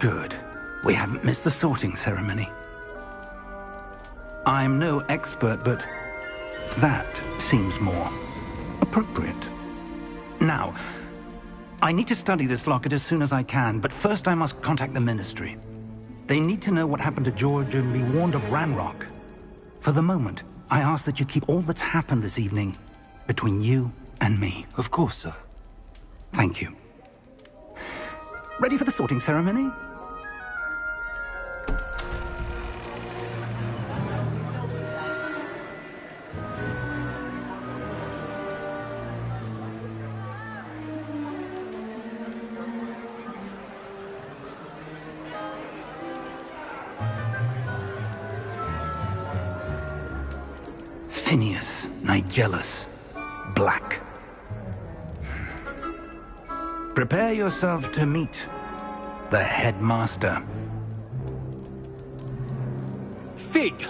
Good. We haven't missed the sorting ceremony. I'm no expert, but that seems more appropriate. Now, I need to study this locket as soon as I can, but first I must contact the Ministry. They need to know what happened to George and be warned of Ranrock. For the moment, I ask that you keep all that's happened this evening between you and me. Of course, sir. Thank you. Ready for the sorting ceremony? Phineas, Nigellus, Black. Prepare yourself to meet the headmaster. Fig,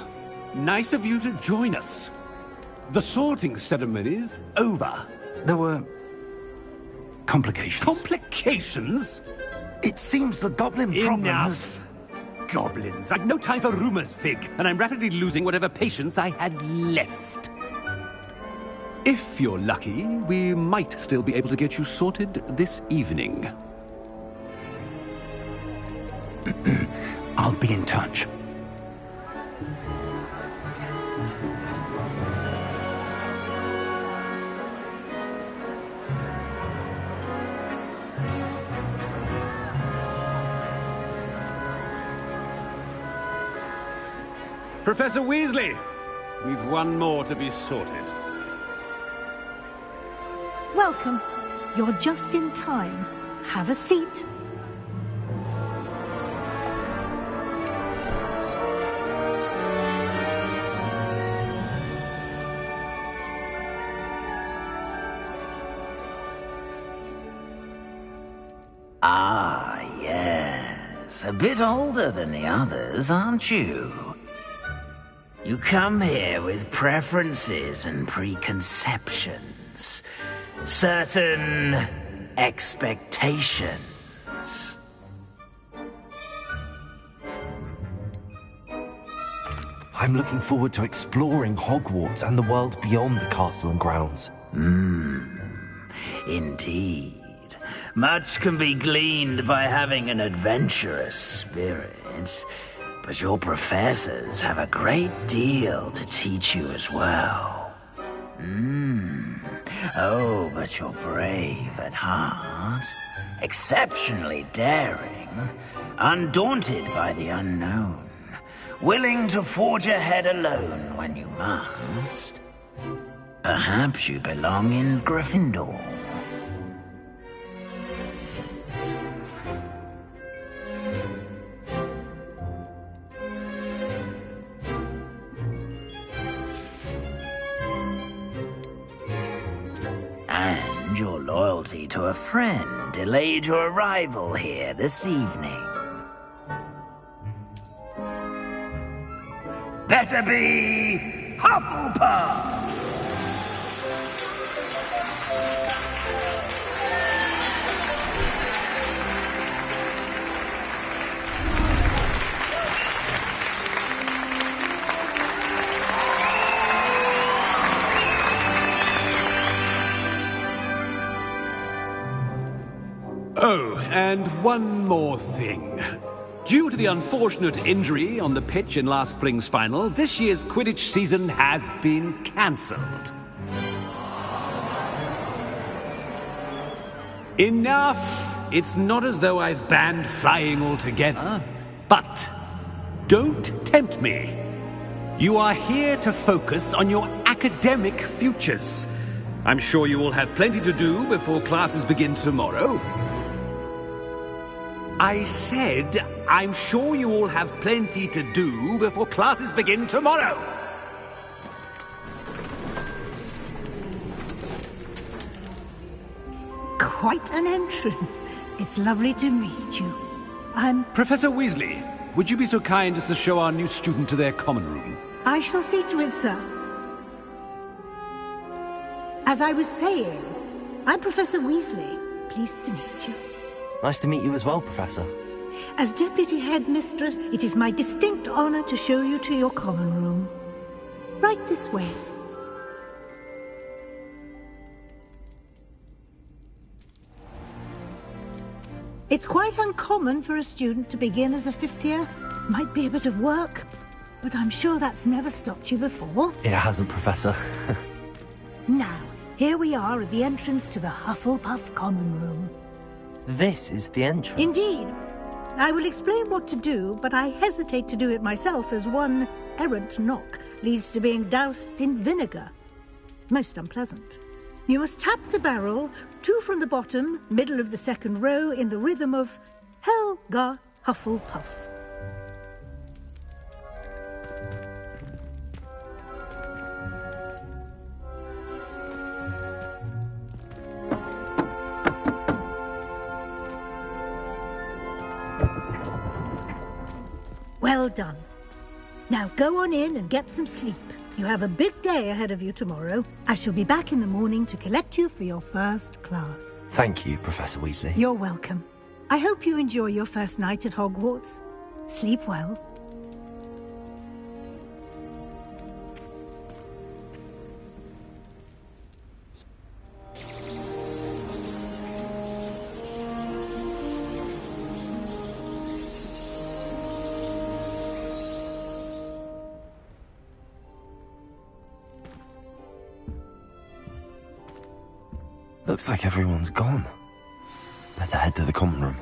nice of you to join us. The sorting ceremony's over. There were complications. Complications? It seems the goblin problem has... Enough! Goblins. I've no time for rumors, Fig, and I'm rapidly losing whatever patience I had left. If you're lucky, we might still be able to get you sorted this evening. I'll be in touch. Professor Weasley, we've one more to be sorted. Welcome. You're just in time. Have a seat. Ah, yes. A bit older than the others, aren't you? You come here with preferences and preconceptions. Certain expectations. I'm looking forward to exploring Hogwarts and the world beyond the castle and grounds. Indeed. Much can be gleaned by having an adventurous spirit. But your professors have a great deal to teach you as well. Oh, but you're brave at heart. Exceptionally daring. Undaunted by the unknown. Willing to forge ahead alone when you must. Perhaps you belong in Gryffindor. And your loyalty to a friend delayed your arrival here this evening. Better be Hufflepuff! Oh, and one more thing. Due to the unfortunate injury on the pitch in last spring's final, this year's Quidditch season has been cancelled. Enough! It's not as though I've banned flying altogether, but don't tempt me. You are here to focus on your academic futures. I'm sure you will have plenty to do before classes begin tomorrow. I said, I'm sure you all have plenty to do before classes begin tomorrow. Quite an entrance. It's lovely to meet you. I'm... Professor Weasley, would you be so kind as to show our new student to their common room? I shall see to it, sir. As I was saying, I'm Professor Weasley. Pleased to meet you. Nice to meet you as well, Professor. As Deputy Headmistress, it is my distinct honor to show you to your common room. Right this way. It's quite uncommon for a student to begin as a fifth year. Might be a bit of work, but I'm sure that's never stopped you before. It hasn't, Professor. Now, here we are at the entrance to the Hufflepuff Common Room. This is the entrance? Indeed. I will explain what to do, but I hesitate to do it myself as one errant knock leads to being doused in vinegar. Most unpleasant. You must tap the barrel, 2 from the bottom, middle of the second row, in the rhythm of Helga Hufflepuff. Well done. Now go on in and get some sleep. You have a big day ahead of you tomorrow. I shall be back in the morning to collect you for your first class. Thank you, Professor Weasley. You're welcome. I hope you enjoy your first night at Hogwarts. Sleep well. Looks like everyone's gone. Better head to the common room.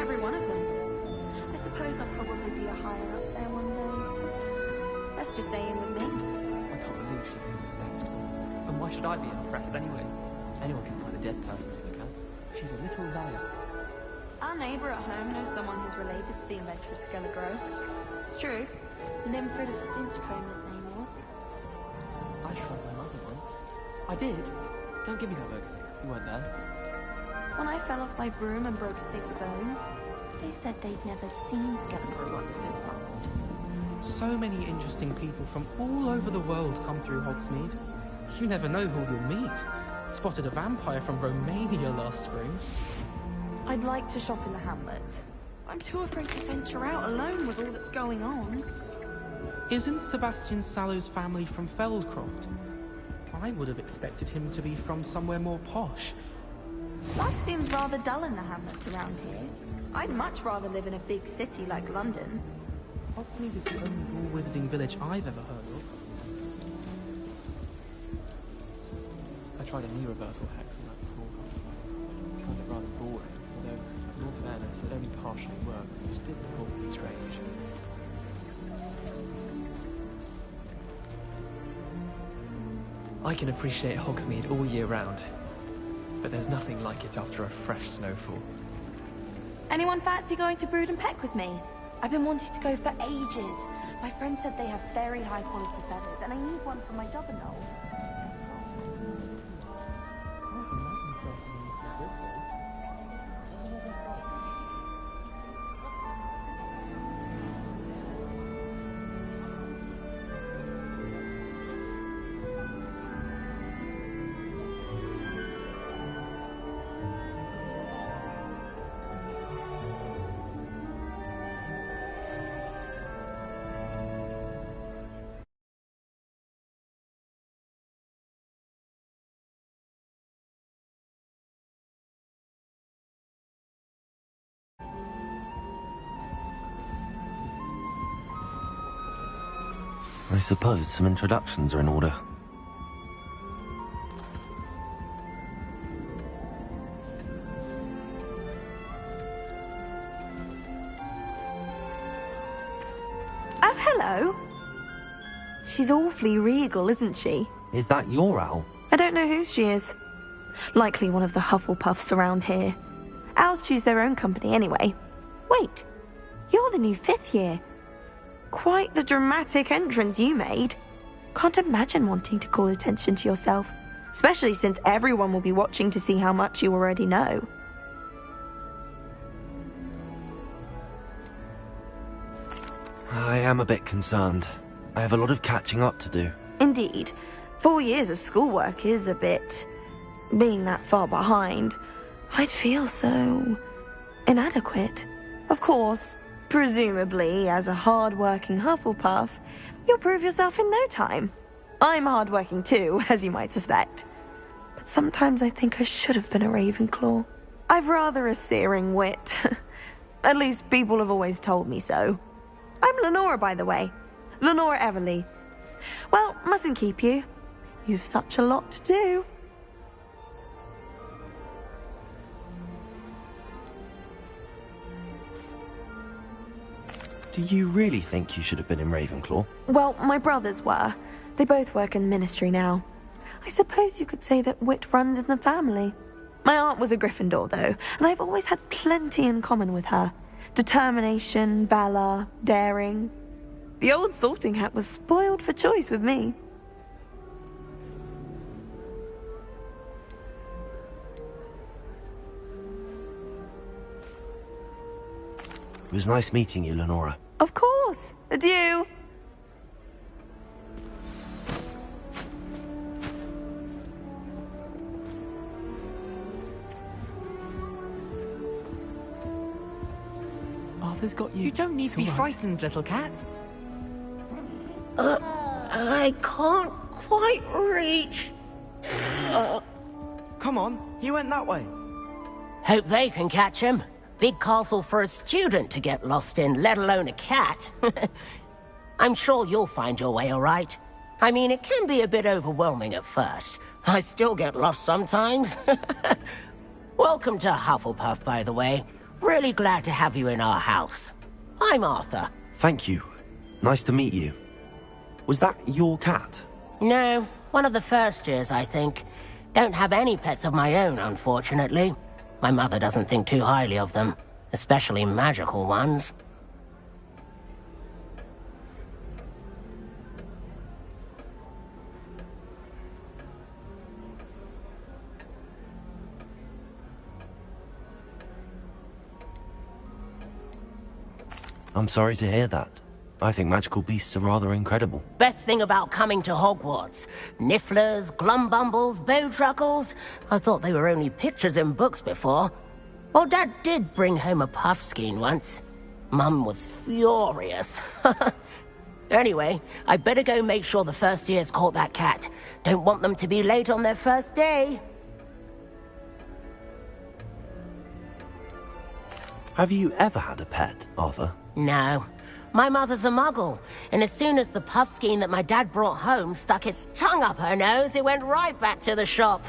every one of them. I suppose I'll probably be a higher up there one day. Best just stay in with me. I can't believe she's seen the best school. And why should I be impressed anyway? Anyone can find a dead person to look at. She's a little liar. Our neighbour at home knows someone who's related to the inventor of Skelegro. It's true. Limford of Stinchcombe, his name was. I tried my mother once. I did. Don't give me that look. You weren't there. When I fell off my broom and broke 6 bones, they said they'd never seen Skelegro work so fast. So many interesting people from all over the world come through Hogsmeade. You never know who you'll meet. Spotted a vampire from Romania last spring. I'd like to shop in the hamlet. I'm too afraid to venture out alone with all that's going on. Isn't Sebastian Sallow's family from Feldcroft? I would have expected him to be from somewhere more posh. Life seems rather dull in the hamlets around here. I'd much rather live in a big city like London. Hogsmeade is the only war-wizarding village I've ever heard of. I tried a new reversal hex on that small hut. I found it rather boring, although, in all fairness, it only partially worked, which did look awfully strange. I can appreciate Hogsmeade all year round, but there's nothing like it after a fresh snowfall. Anyone fancy going to Brood and Peck with me? I've been wanting to go for ages. My friend said they have very high quality feathers, and I need one for my Dobbinol. I suppose some introductions are in order. Oh, hello. She's awfully regal, isn't she? Is that your owl? I don't know who she is. Likely one of the Hufflepuffs around here. Owls choose their own company anyway. Wait, you're the new 5th year. Quite the dramatic entrance you made. Can't imagine wanting to call attention to yourself, especially since everyone will be watching to see how much you already know. I am a bit concerned. I have a lot of catching up to do. Indeed. 4 years of schoolwork is a bit... Being that far behind, I'd feel so... inadequate. Of course, presumably, as a hard-working Hufflepuff, you'll prove yourself in no time. I'm hard-working too, as you might suspect. But sometimes I think I should have been a Ravenclaw. I've rather a searing wit. At least people have always told me so. I'm Lenora, by the way. Lenora Everly. Well, mustn't keep you. You've such a lot to do. Do you really think you should have been in Ravenclaw? Well, my brothers were. They both work in the ministry now. I suppose you could say that wit runs in the family. My aunt was a Gryffindor, though, and I've always had plenty in common with her. Determination, valor, daring. The old sorting hat was spoiled for choice with me. It was nice meeting you, Lenora. Of course. Adieu. Arthur's got you. You don't need to be frightened, little cat. I can't quite reach. Come on, he went that way. Hope they can catch him. Big castle for a student to get lost in, let alone a cat. I'm sure you'll find your way all right. I mean, it can be a bit overwhelming at first. I still get lost sometimes. Welcome to Hufflepuff, by the way. Really glad to have you in our house. I'm Arthur. Thank you. Nice to meet you. Was that your cat? No, one of the first years, I think. Don't have any pets of my own, unfortunately. My mother doesn't think too highly of them, especially magical ones. I'm sorry to hear that. I think magical beasts are rather incredible. Best thing about coming to Hogwarts. Nifflers, glumbumbles, bowtruckles. I thought they were only pictures in books before. Well, Dad did bring home a puffskein once. Mum was furious. Anyway, I better go make sure the first years caught that cat. Don't want them to be late on their first day. Have you ever had a pet, Arthur? No. My mother's a muggle, and as soon as the puffskein that my dad brought home stuck its tongue up her nose, it went right back to the shop.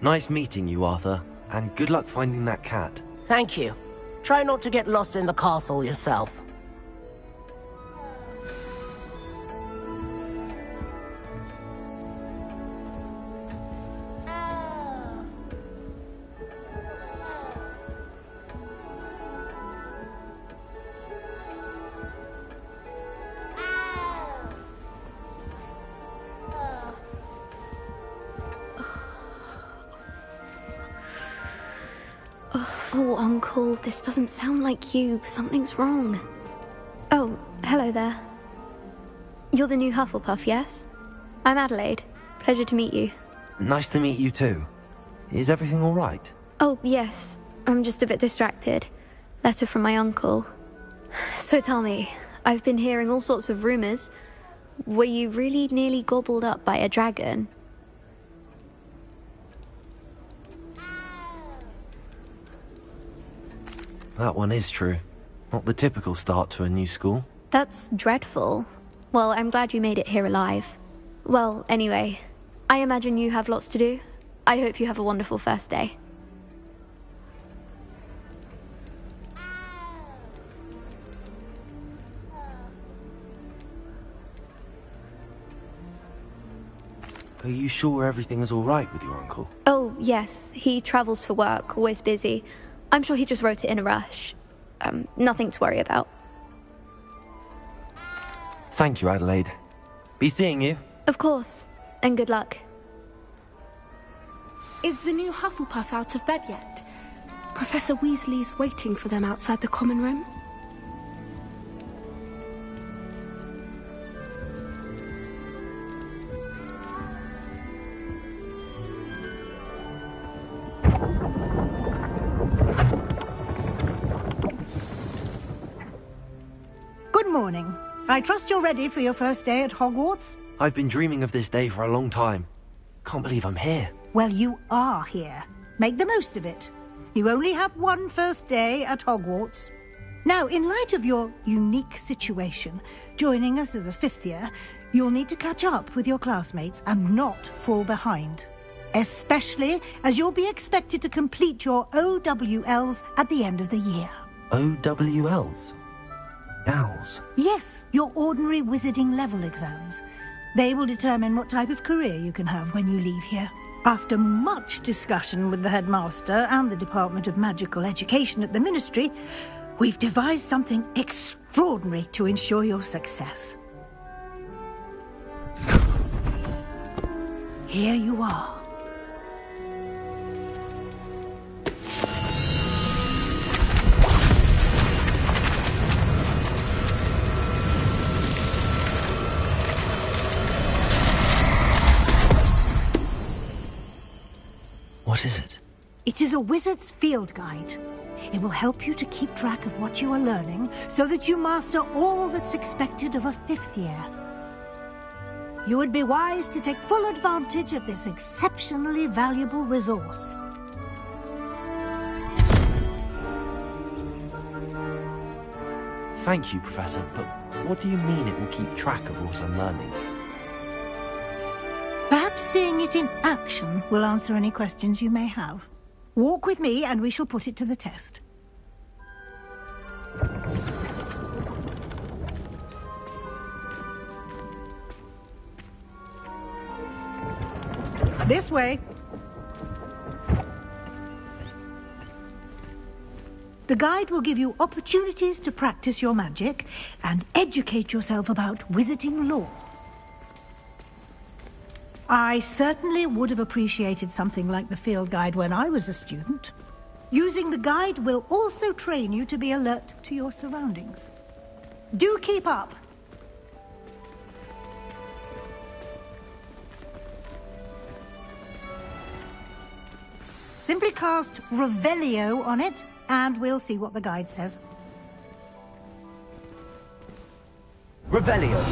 Nice meeting you, Arthur, and good luck finding that cat. Thank you. Try not to get lost in the castle yourself. Oh, Uncle, this doesn't sound like you. Something's wrong. Oh, hello there. You're the new Hufflepuff, yes? I'm Adelaide. Pleasure to meet you. Nice to meet you too. Is everything all right? Oh, yes. I'm just a bit distracted. Letter from my uncle. So tell me, I've been hearing all sorts of rumors. Were you really nearly gobbled up by a dragon? That one is true. Not the typical start to a new school. That's dreadful. Well, I'm glad you made it here alive. Well, anyway, I imagine you have lots to do. I hope you have a wonderful first day. Are you sure everything is all right with your uncle? Oh, yes. He travels for work, always busy. I'm sure he just wrote it in a rush. Nothing to worry about. Thank you, Adelaide. Be seeing you. Of course. And good luck. Is the new Hufflepuff out of bed yet? Professor Weasley's waiting for them outside the common room. Good morning. I trust you're ready for your first day at Hogwarts? I've been dreaming of this day for a long time. Can't believe I'm here. Well, you are here. Make the most of it. You only have one first day at Hogwarts. Now, in light of your unique situation, joining us as a fifth year, you'll need to catch up with your classmates and not fall behind. Especially as you'll be expected to complete your OWLs at the end of the year. OWLs? Owls? Yes, your ordinary wizarding level exams. They will determine what type of career you can have when you leave here. After much discussion with the headmaster and the Department of Magical Education at the Ministry, we've devised something extraordinary to ensure your success. Here you are. What is it? It is a wizard's field guide. It will help you to keep track of what you are learning so that you master all that's expected of a fifth year. You would be wise to take full advantage of this exceptionally valuable resource. Thank you, Professor, but what do you mean it will keep track of what I'm learning? Perhaps seeing it in action will answer any questions you may have. Walk with me and we shall put it to the test. This way. The guide will give you opportunities to practice your magic and educate yourself about wizarding lore. I certainly would have appreciated something like the field guide when I was a student. Using the guide will also train you to be alert to your surroundings. Do keep up! Simply cast Revelio on it, and we'll see what the guide says. Revelio.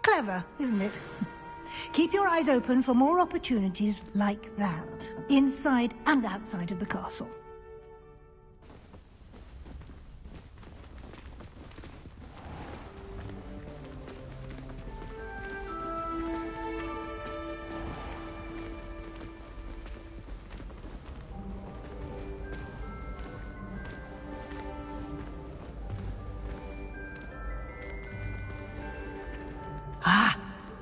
Clever, isn't it? Keep your eyes open for more opportunities like that, inside and outside of the castle. Ah,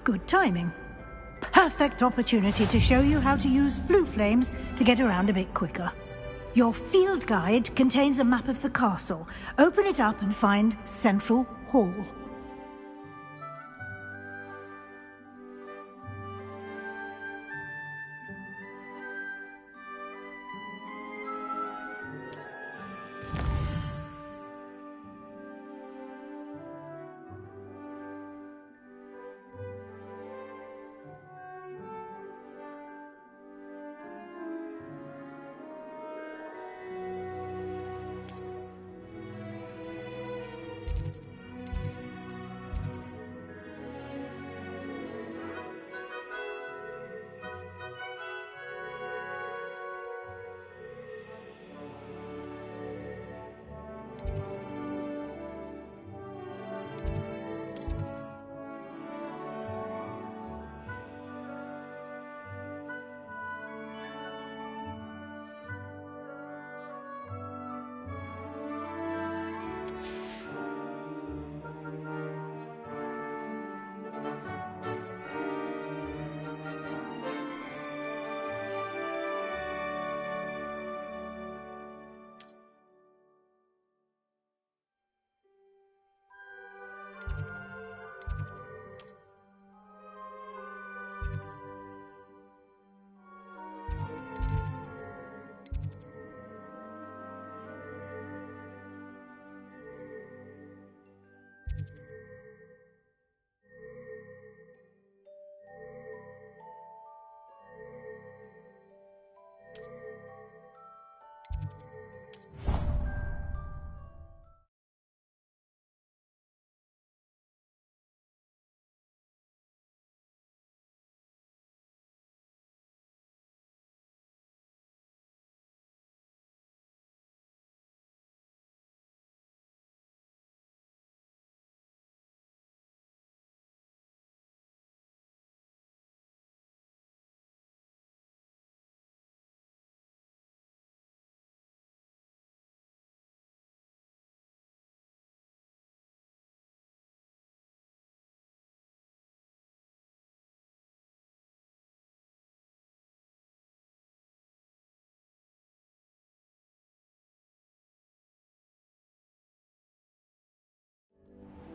good timing. Perfect opportunity to show you how to use flue flames to get around a bit quicker. Your field guide contains a map of the castle. Open it up and find Central Hall.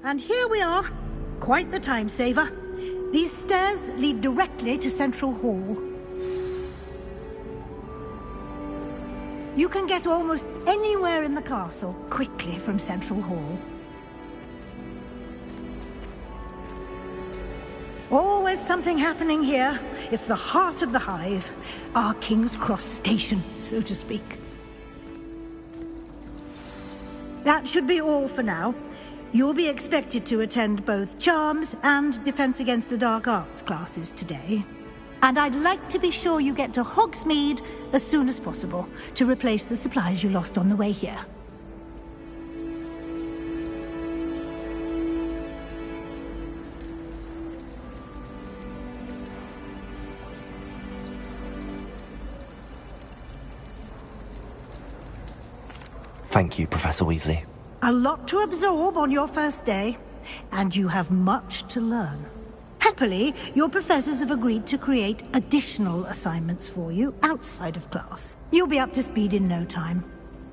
And here we are. Quite the time saver. These stairs lead directly to Central Hall. You can get almost anywhere in the castle quickly from Central Hall. Always something happening here. It's the heart of the hive. Our King's Cross station, so to speak. That should be all for now. You'll be expected to attend both Charms and Defense Against the Dark Arts classes today. And I'd like to be sure you get to Hogsmeade as soon as possible to replace the supplies you lost on the way here. Thank you, Professor Weasley. A lot to absorb on your first day, and you have much to learn. Happily, your professors have agreed to create additional assignments for you outside of class. You'll be up to speed in no time.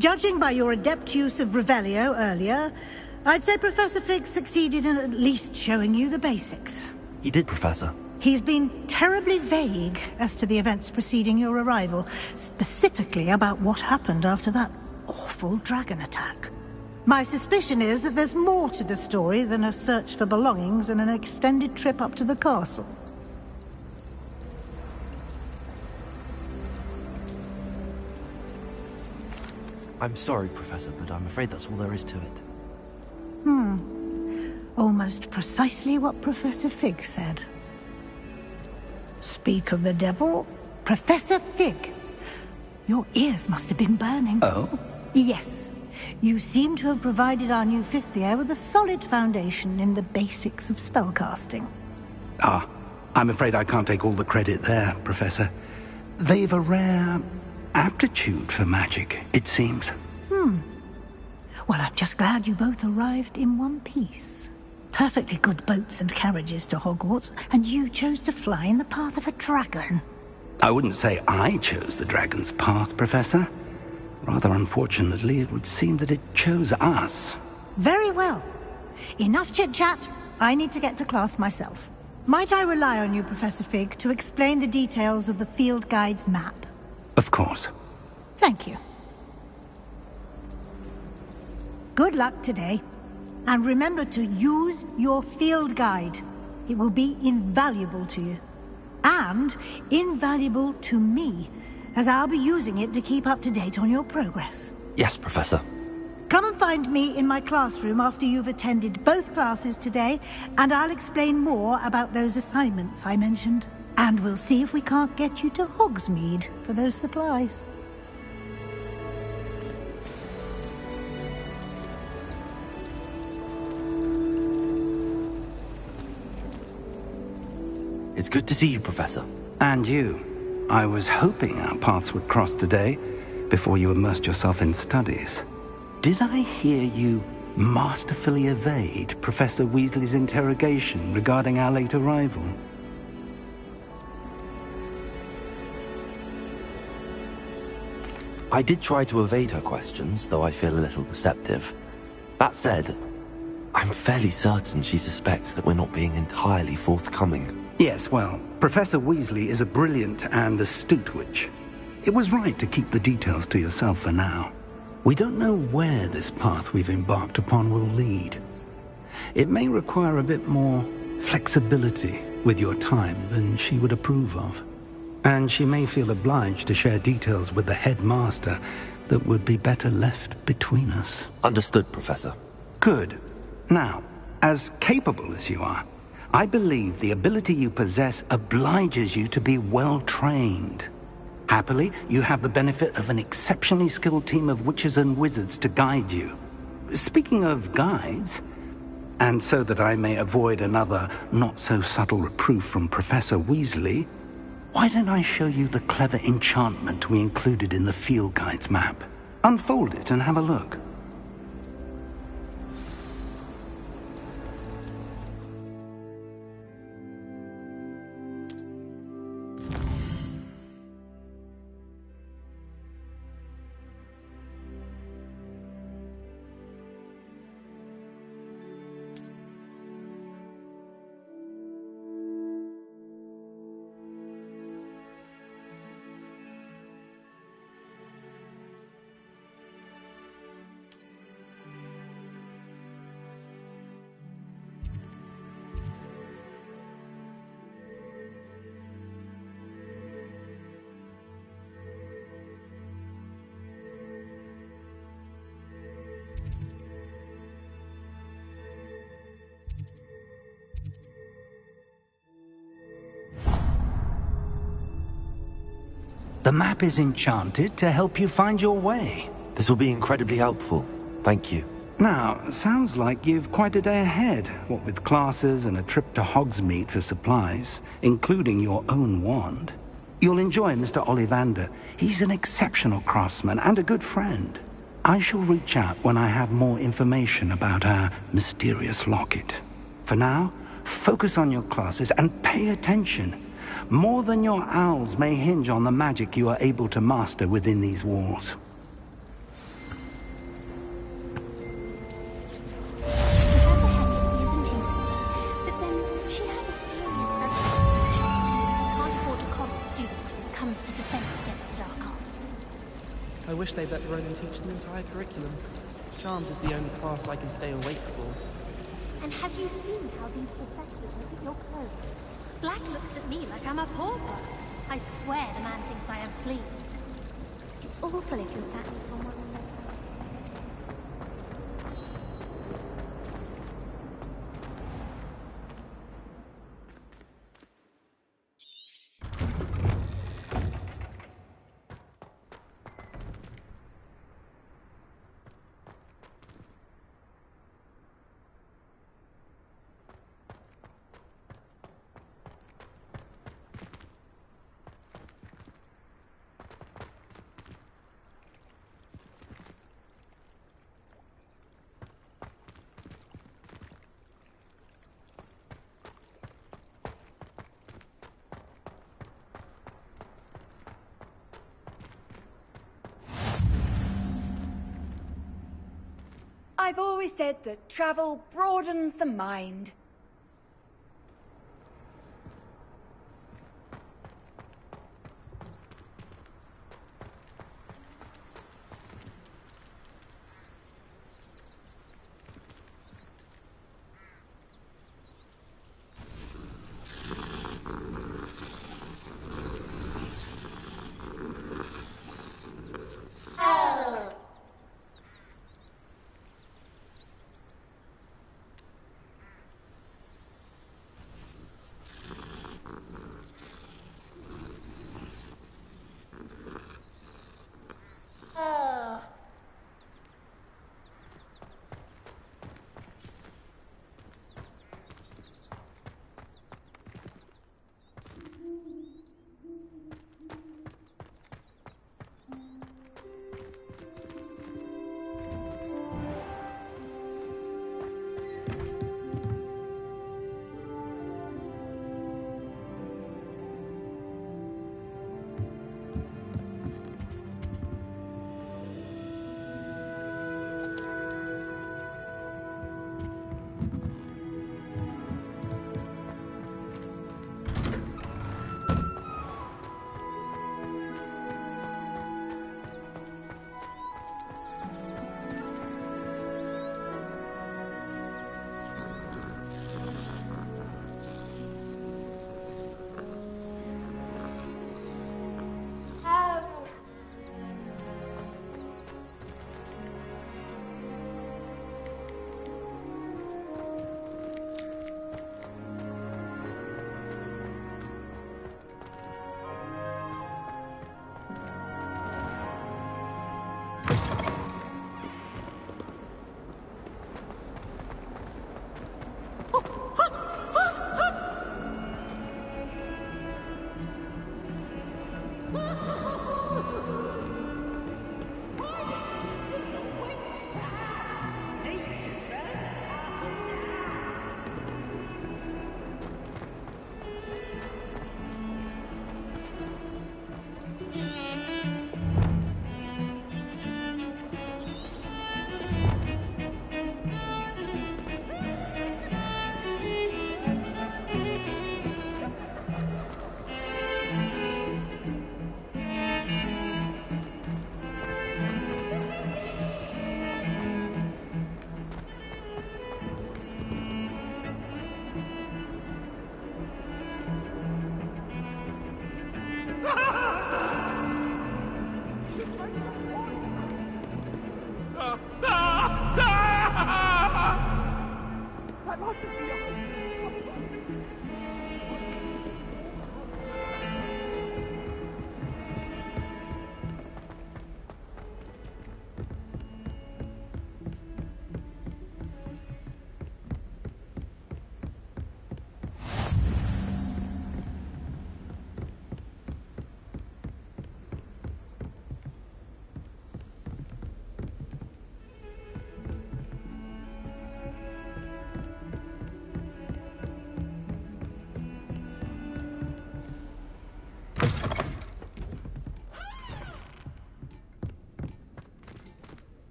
Judging by your adept use of Revelio earlier, I'd say Professor Fig succeeded in at least showing you the basics. He did, Professor. He's been terribly vague as to the events preceding your arrival, specifically about what happened after that awful dragon attack. My suspicion is that there's more to the story than a search for belongings and an extended trip up to the castle. I'm sorry, Professor, but I'm afraid that's all there is to it. Almost precisely what Professor Fig said. Speak of the devil, Professor Fig. Your ears must have been burning. Oh? Yes. You seem to have provided our new fifth year with a solid foundation in the basics of spellcasting. Ah, I'm afraid I can't take all the credit there, Professor. They've a rare aptitude for magic, it seems. Well, I'm just glad you both arrived in one piece. Perfectly good boats and carriages to Hogwarts, and you chose to fly in the path of a dragon. I wouldn't say I chose the dragon's path, Professor. Rather unfortunately, it would seem that it chose us. Very well. Enough chit-chat. I need to get to class myself. Might I rely on you, Professor Fig, to explain the details of the field guide's map? Of course. Thank you. Good luck today. And remember to use your field guide. It will be invaluable to you. And invaluable to me, as I'll be using it to keep up to date on your progress. Yes, Professor. Come and find me in my classroom after you've attended both classes today, and I'll explain more about those assignments I mentioned. And we'll see if we can't get you to Hogsmeade for those supplies. It's good to see you, Professor. And you. I was hoping our paths would cross today, before you immersed yourself in studies. Did I hear you masterfully evade Professor Weasley's interrogation regarding our late arrival? I did try to evade her questions, though I feel a little deceptive. That said, I'm fairly certain she suspects that we're not being entirely forthcoming. Yes, well, Professor Weasley is a brilliant and astute witch. It was right to keep the details to yourself for now. We don't know where this path we've embarked upon will lead. It may require a bit more flexibility with your time than she would approve of. And she may feel obliged to share details with the headmaster that would be better left between us. Understood, Professor. Good. Now, as capable as you are, I believe the ability you possess obliges you to be well-trained. Happily, you have the benefit of an exceptionally skilled team of witches and wizards to guide you. Speaking of guides, and so that I may avoid another not-so-subtle reproof from Professor Weasley, why don't I show you the clever enchantment we included in the field guide's map? Unfold it and have a look. The map is enchanted to help you find your way. This will be incredibly helpful. Thank you. Now, sounds like you've quite a day ahead, what with classes and a trip to Hogsmeade for supplies, including your own wand. You'll enjoy Mr. Ollivander. He's an exceptional craftsman and a good friend. I shall reach out when I have more information about our mysterious locket. For now, focus on your classes and pay attention. More than your owls may hinge on the magic you are able to master within these walls. I wish they'd let Ronan teach the entire curriculum. Charms is the only class I can stay awake for. And have you seen how these professors look at your clothes? Black looks at me like I'm a pauper. I swear the man thinks I am pleased. It's awful if you sat from one another. I've always said that travel broadens the mind.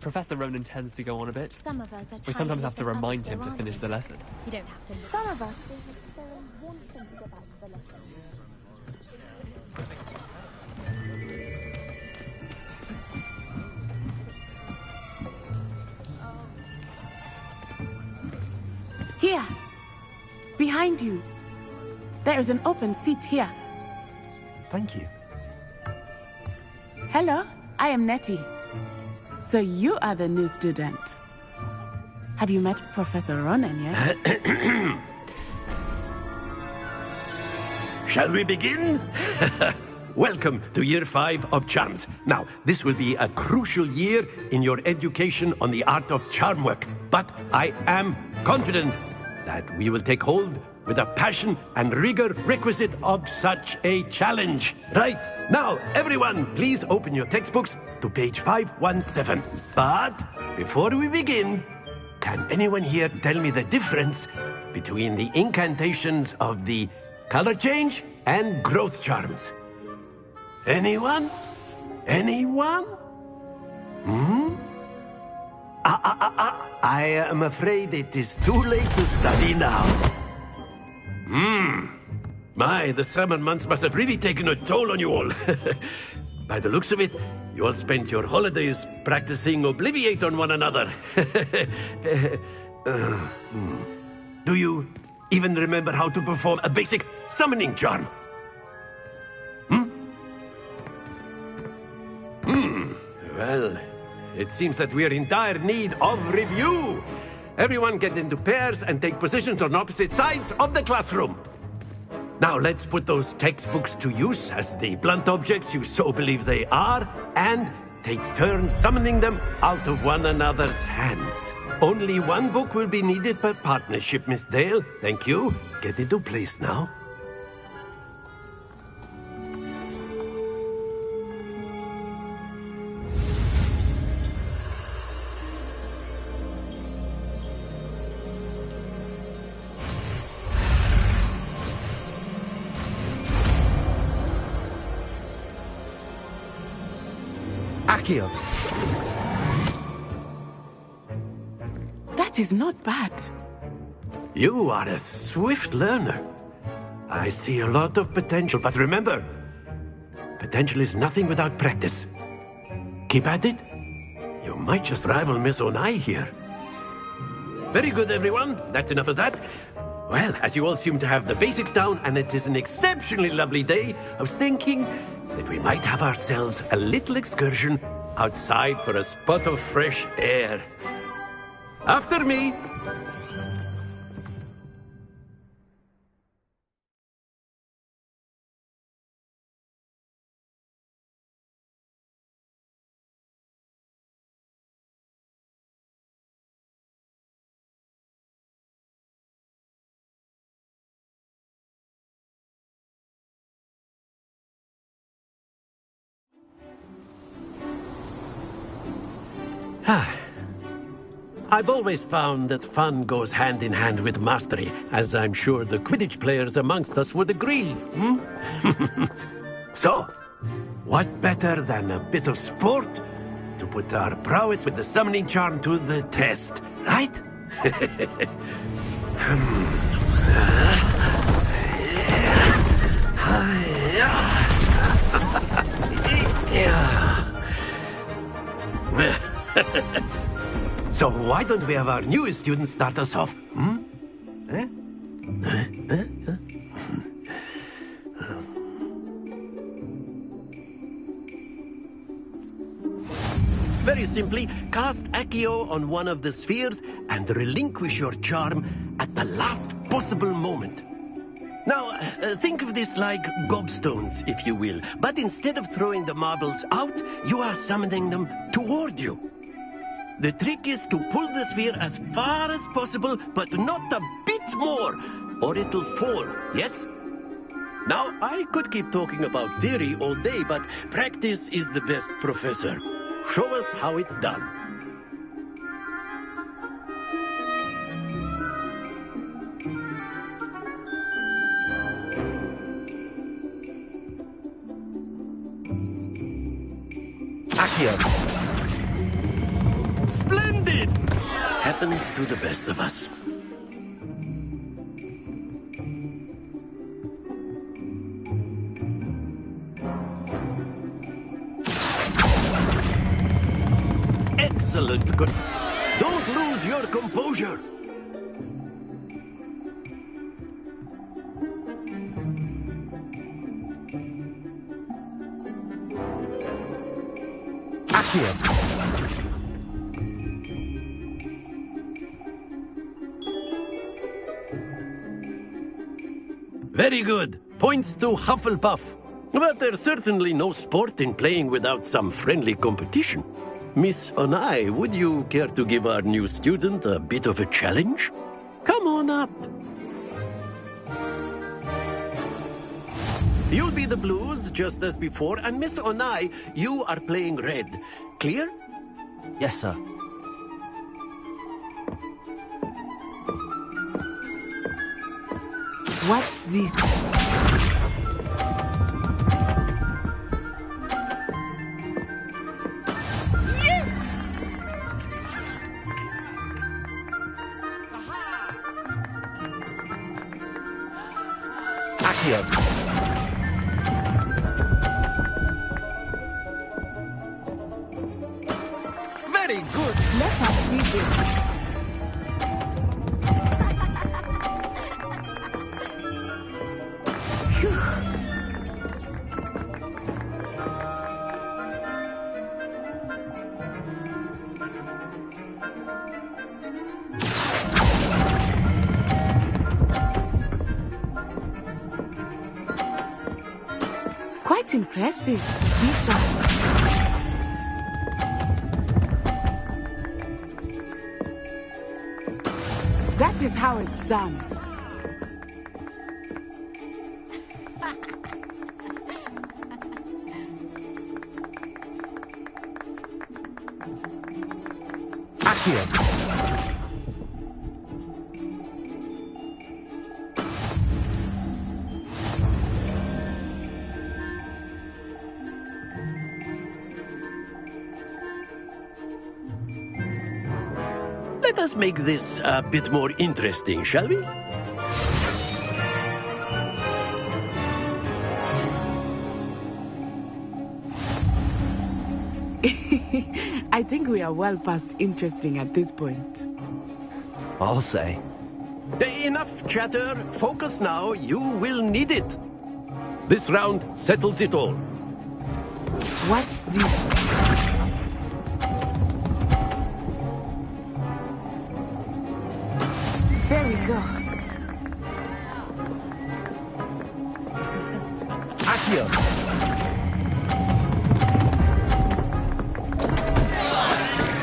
Professor Ronan tends to go on a bit. Some of us are We sometimes tidy have to as the remind covers him go, to aren't finish we? the lesson. You don't have to. Some of us. Want them to go back to the lesson. Here. Behind you. There is an open seat here. Thank you. Hello, I am Nettie. So you are the new student. Have you met Professor Ronan yet? Shall we begin? Welcome to Year 5 of Charms. Now, this will be a crucial year in your education on the art of charm work. But I am confident that we will take hold with the passion and rigor requisite of such a challenge. Right, now, everyone, please open your textbooks to page 517. But before we begin, can anyone here tell me the difference between the incantations of the color change and growth charms? Anyone? Anyone? I am afraid it is too late to study now. My, the summer months must have really taken a toll on you all. By the looks of it, you all spent your holidays practicing Obliviate on one another. Do you even remember how to perform a basic summoning charm? Well, it seems that we are in dire need of review. Everyone get into pairs and take positions on opposite sides of the classroom. Now let's put those textbooks to use as the blunt objects you so believe they are, and take turns summoning them out of one another's hands. Only one book will be needed per partnership, Miss Dale. Thank you. Get into place now. Accio. That is not bad. You are a swift learner. I see a lot of potential, but remember, potential is nothing without practice. Keep at it. You might just rival Miss Onai here. Very good, everyone. That's enough of that. Well, as you all seem to have the basics down, and it is an exceptionally lovely day, I was thinking that we might have ourselves a little excursion outside for a spot of fresh air. After me. I've always found that fun goes hand in hand with mastery, as I'm sure the Quidditch players amongst us would agree. So, what better than a bit of sport to put our prowess with the summoning charm to the test, right? So why don't we have our newest student start us off? Very simply, cast Accio on one of the spheres and relinquish your charm at the last possible moment. Now, think of this like gobstones, if you will. But instead of throwing the marbles out, you are summoning them toward you. The trick is to pull the sphere as far as possible, but not a bit more, or it'll fall, yes? Now, I could keep talking about theory all day, but practice is the best professor. Show us how it's done. Accio. Splendid! Happens to the best of us. Excellent. Good. Don't lose your composure. Accio. Very good. Points to Hufflepuff. But there's certainly no sport in playing without some friendly competition. Miss Onai, would you care to give our new student a bit of a challenge? Come on up. You'll be the blues, just as before, and Miss Onai, you are playing red. Clear? Yes, sir. Watch this. Yes! Accio. Very good. Let us see this. Quite impressive. Be sharp. That is how it's done. Accio. Let us make this a bit more interesting, shall we? I think we are well past interesting at this point. I'll say. Enough chatter. Focus now. You will need it. This round settles it all. Watch this. There we go. Accio.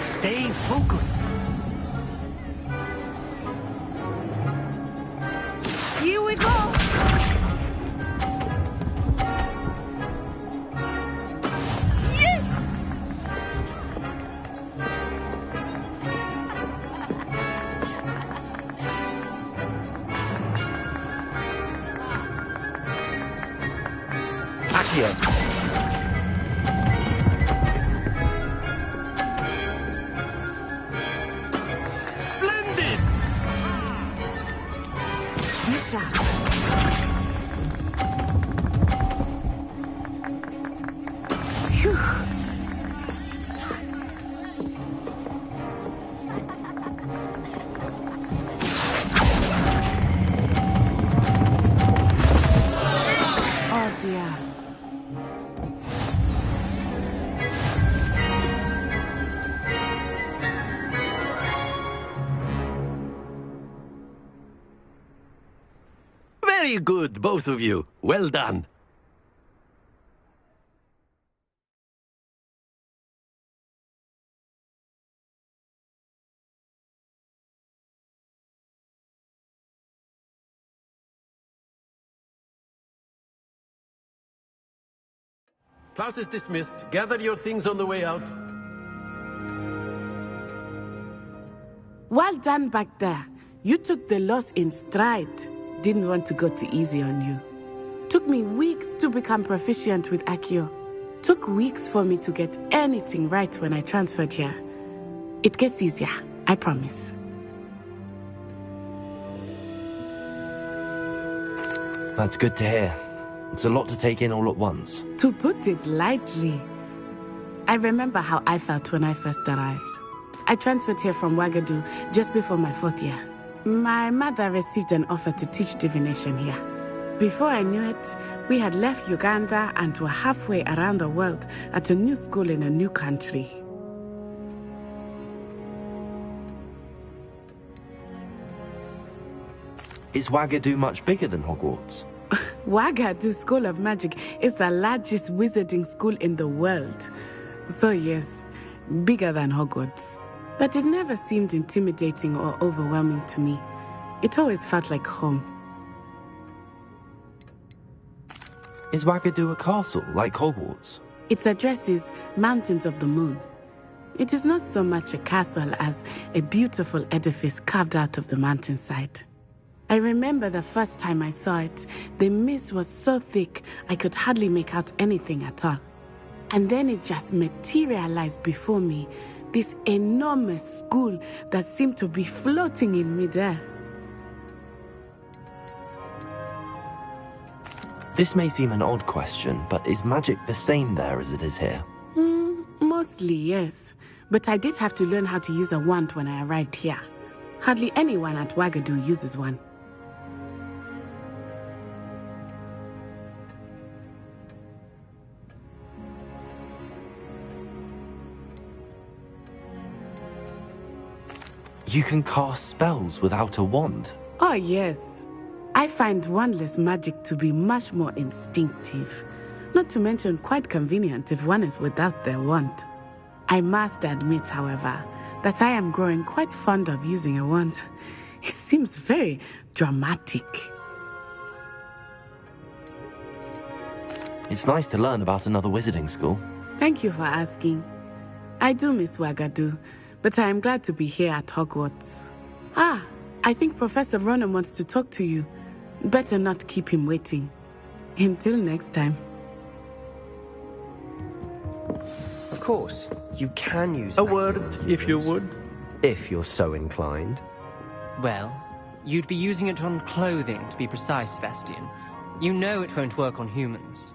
Stay focused. Here we go. Yes! Accio. Splendid! Be sharp. Phew. Oh dear. Very good, both of you. Well done. Class is dismissed. Gather your things on the way out. Well done back there. You took the loss in stride. Didn't want to go too easy on you. Took me weeks to become proficient with Accio. Took weeks for me to get anything right when I transferred here. It gets easier, I promise. That's good to hear. It's a lot to take in all at once. To put it lightly, I remember how I felt when I first arrived. I transferred here from Wagadu just before my 4th year. My mother received an offer to teach divination here. Before I knew it, we had left Uganda and were halfway around the world at a new school in a new country. Is Wagadu much bigger than Hogwarts? Wagadu School of Magic is the largest wizarding school in the world. So yes, bigger than Hogwarts. But it never seemed intimidating or overwhelming to me. It always felt like home. Is Wagadu a castle, like Hogwarts? Its address is Mountains of the Moon. It is not so much a castle as a beautiful edifice carved out of the mountainside. I remember the first time I saw it, the mist was so thick I could hardly make out anything at all. And then it just materialized before me, this enormous school that seemed to be floating in midair. This may seem an odd question, but is magic the same there as it is here? Mostly, yes. But I did have to learn how to use a wand when I arrived here. Hardly anyone at Wagadu uses one. You can cast spells without a wand? Oh, yes. I find wandless magic to be much more instinctive. Not to mention quite convenient if one is without their wand. I must admit, however, that I am growing quite fond of using a wand. It seems very dramatic. It's nice to learn about another wizarding school. Thank you for asking. I do miss Wagadu, but I am glad to be here at Hogwarts. I think Professor Ronan wants to talk to you. Better not keep him waiting. Until next time. Of course, you can use a word, if you would. If you're so inclined. Well, you'd be using it on clothing, to be precise, Sebastian. You know it won't work on humans.